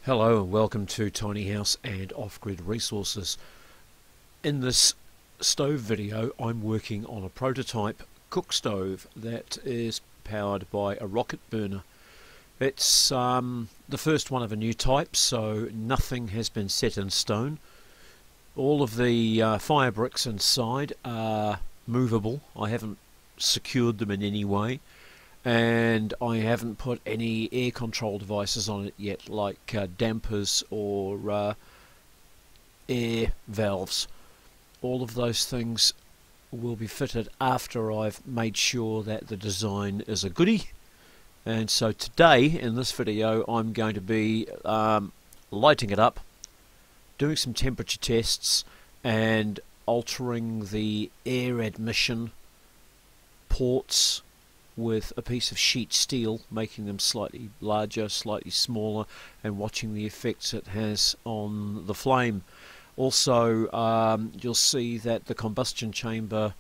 Hello and welcome to Tiny House and Offgrid Resources. In this stove video I'm working on a prototype cook stove that is powered by a rocket burner. It's the first one of a new type, so nothing has been set in stone. All of the fire bricks inside are movable. I haven't secured them in any way. And I haven't put any air control devices on it yet, like dampers or air valves. All of those things will be fitted after I've made sure that the design is a goodie. And so today in this video I'm going to be lighting it up, doing some temperature tests and altering the air admission ports with a piece of sheet steel, making them slightly larger, slightly smaller, and watching the effects it has on the flame. Also, you'll see that the combustion chamber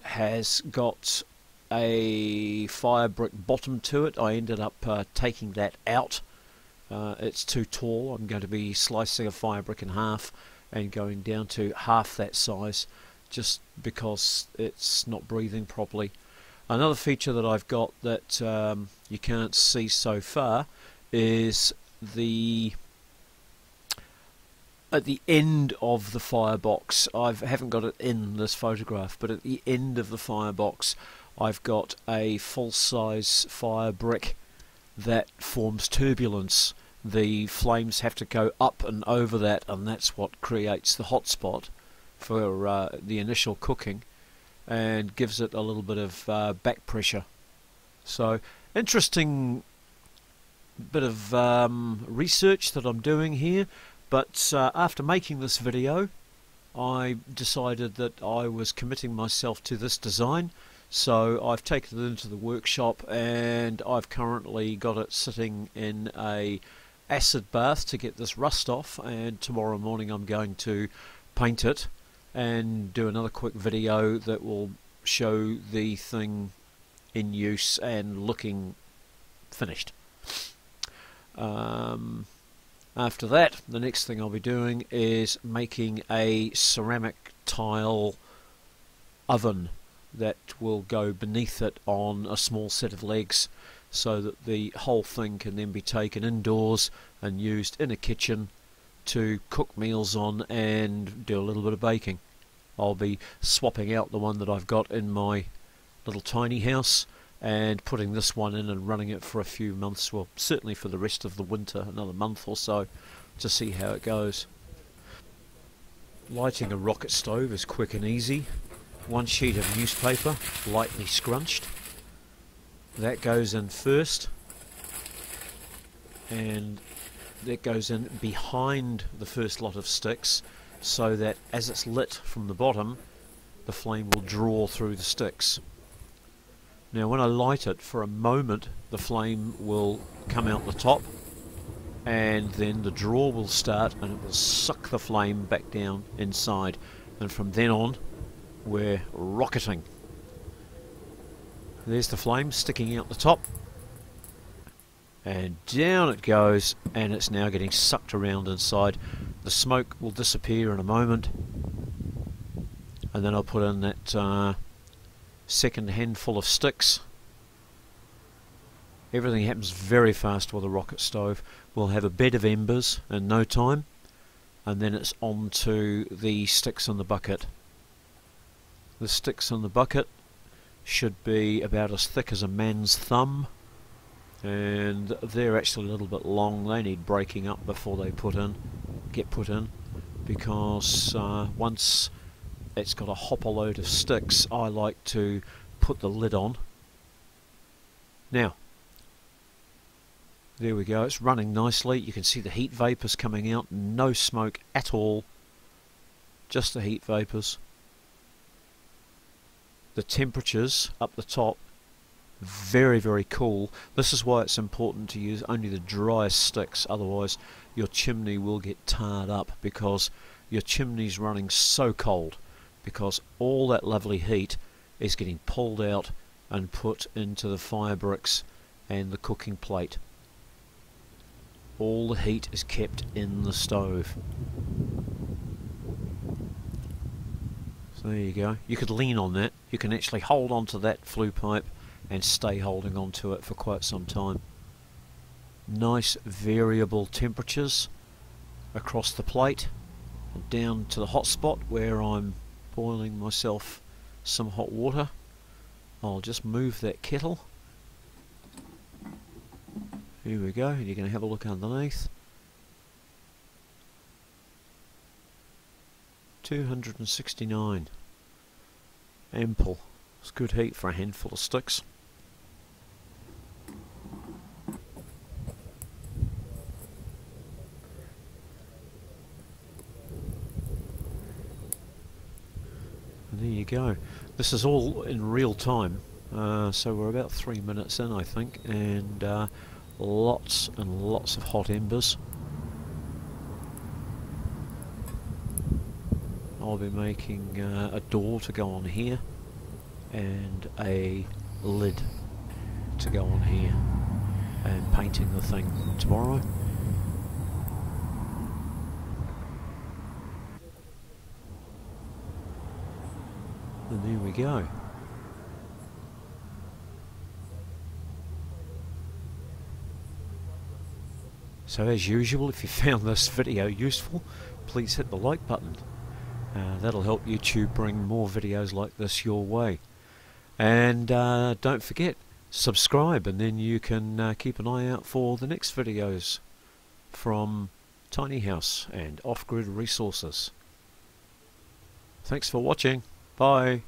has got a fire brick bottom to it. I ended up taking that out. It's too tall. I'm going to be slicing a fire brick in half and going down to half that size, just because it's not breathing properly. Another feature that I've got that you can't see so far is at the end of the firebox. I haven't got it in this photograph, but at the end of the firebox I've got a full-size fire brick that forms turbulence. The flames have to go up and over that, and that's what creates the hotspot for the initial cooking, and gives it a little bit of back pressure. So interesting bit of research that I'm doing here, but after making this video I decided that I was committing myself to this design, so I've taken it into the workshop and I've currently got it sitting in a acid bath to get this rust off, and tomorrow morning I'm going to paint it and do another quick video that will show the thing in use and looking finished. After that, the next thing I'll be doing is making a ceramic tile oven that will go beneath it on a small set of legs, so that the whole thing can then be taken indoors and used in a kitchen to cook meals on and do a little bit of baking. I'll be swapping out the one that I've got in my little tiny house and putting this one in and running it for a few months, well certainly for the rest of the winter, another month or so, to see how it goes. Lighting a rocket stove is quick and easy. One sheet of newspaper, lightly scrunched. That goes in first, and that goes in behind the first lot of sticks, so that as it's lit from the bottom the flame will draw through the sticks. Now when I light it, for a moment the flame will come out the top, and then the draw will start and it will suck the flame back down inside, and from then on we're rocketing. There's the flame sticking out the top, and down it goes, and it's now getting sucked around inside. The smoke will disappear in a moment, and then I'll put in that second handful of sticks. Everything happens very fast with a rocket stove. We'll have a bed of embers in no time, and then it's on to the sticks in the bucket. The sticks in the bucket should be about as thick as a man's thumb, and they're actually a little bit long. They need breaking up before they get put in, because once it's got a hopper load of sticks I like to put the lid on. Now there we go, it's running nicely. You can see the heat vapours coming out, no smoke at all, just the heat vapours. The temperatures up the top very, very cool. This is why it's important to use only the driest sticks, otherwise your chimney will get tarred up, because your chimney's running so cold, because all that lovely heat is getting pulled out and put into the fire bricks and the cooking plate. All the heat is kept in the stove. So there you go. You could lean on that. You can actually hold onto that flue pipe and stay holding on to it for quite some time. Nice variable temperatures across the plate, and down to the hot spot where I'm boiling myself some hot water. I'll just move that kettle. Here we go, and you're going to have a look underneath. 269. Ample. It's good heat for a handful of sticks. And there you go. This is all in real time, so we're about 3 minutes in, I think, and lots and lots of hot embers. I'll be making a door to go on here and a lid to go on here, and painting the thing tomorrow. And there we go. So as usual, if you found this video useful, please hit the like button. That'll help YouTube bring more videos like this your way. And don't forget, subscribe, and then you can keep an eye out for the next videos from Tiny House and Offgrid Resources. Thanks for watching. Bye.